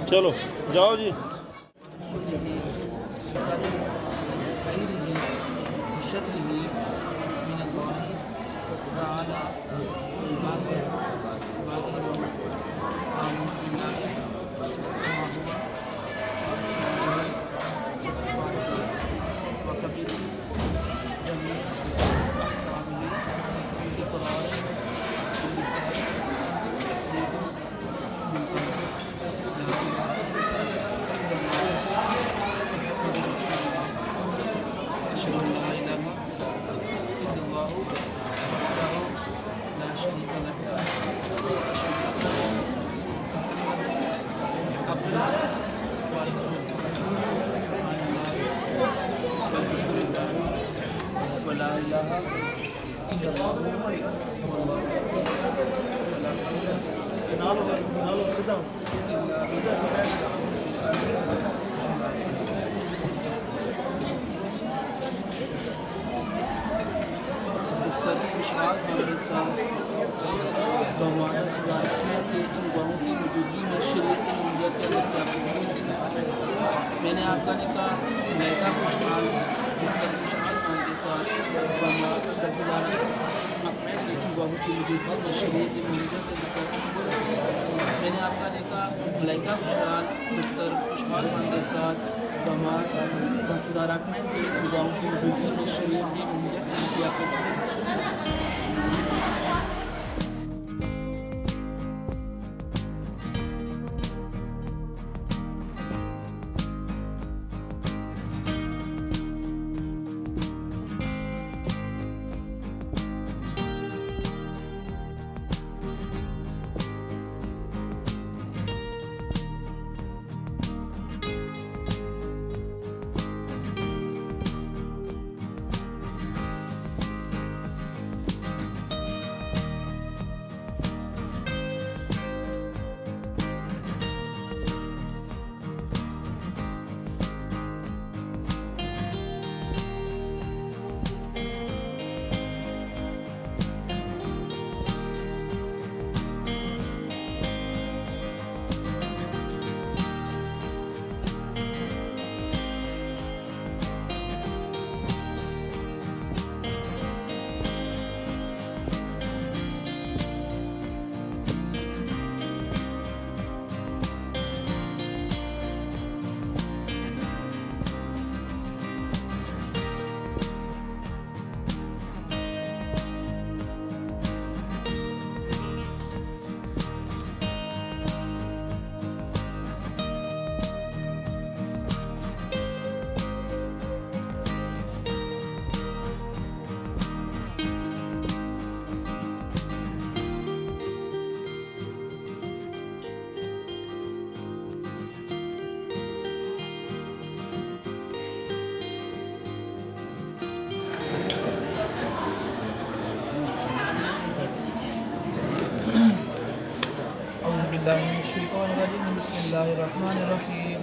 चलो जाओ जी। मैंने आपका निकाह लड़का खुशहाल के साथ बहू की मौजूदा में शरीयत मंजर के मैंने आपका निकाह लड़का खुशहाल खुशहाल खान के साथ बसुदारा के बहू की मौजूदा में शरीयत मंजर बिल्लाहि मिनश शैतानिर रजीम बिस्मिल्लाहिर रहमानिर रहीम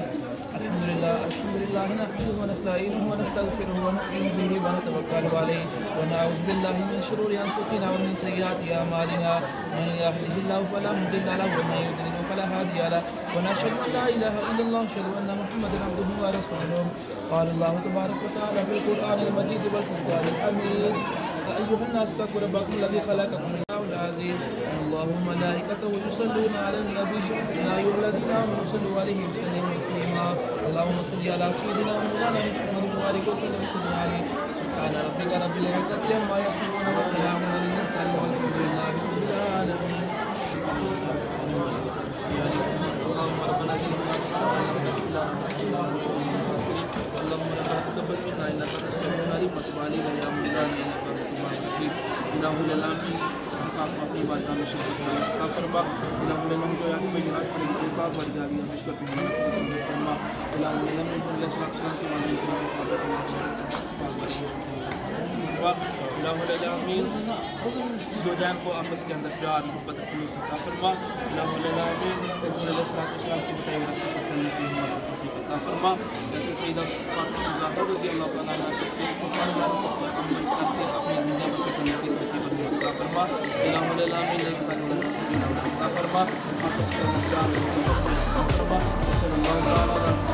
अल्हम्दुलिल्लाह नहमदुहु व नस्तईनुहु व नस्तगफिरुहु व नु'मिनु बिही व नतवक्कलु अलैहि व नऊज़ु बिल्लाहि मिन शुरूरि अनफुसिना व मिन सय्यिआति अमालिना मन यहदिहिल्लाहु फला मुदिल्ल लहु व मन युद्लिल फला हादिय लहु व नशहदु अन ला इलाहा इल्लल्लाह व नशहदु अन्न मुहम्मदन अब्दुहु व रसूलुहु قال الله تبارك وتعالى في القرآن المجيد والفرقان الحميد يا أيها الناس اتقوا ربكم الذي خلقكم من نفس العزيز الله وملائكته يصلون على النبي يا أيها الذين آمنوا صلوا عليه وسلموا تسليما اللهم صل على سيدنا مولانا محمد وبارك وسلم وسلم عليه سبحان ربك رب العزة عما يصفون وسلام على المرسلين والحمد لله رب العالمين اللهم ربنا ظلمنا اللهم ربنا تقبل منا انك انت السميع العليم وتب علينا يا مولانا انك انت التواب الرحيم إله العالمين استقام في بعد ما شاء استغفر الله إله العالمين جو يعني में जनाब पर एक बार बढ़ गया है विश्व की फरमा इलाह अलमीन जो अल्लाह सल्लल्लाहु अलैहि वसल्लम जो जान को आपस के अंदर प्यार मोहब्बत खुलूस अता फरमा इलाह अलमीन रसूल अल्लाह सल्लल्लाहु अलैहि वसल्लम की बताई रसूल करने की हिम्मत तौफीक अता फरमा कि सैयदा फातिमा ज़हरा रज़ी अल्लाह तआला अन्हा के से कुरान पर अमल करते अपनी जिंदगी से करने की तौफीक अता फरमा इलाह अलमीन एक साल अता फरमा आपस के अंदर प्यार मोहब्बत अता फरमा सल्लल्लाहु अलैहि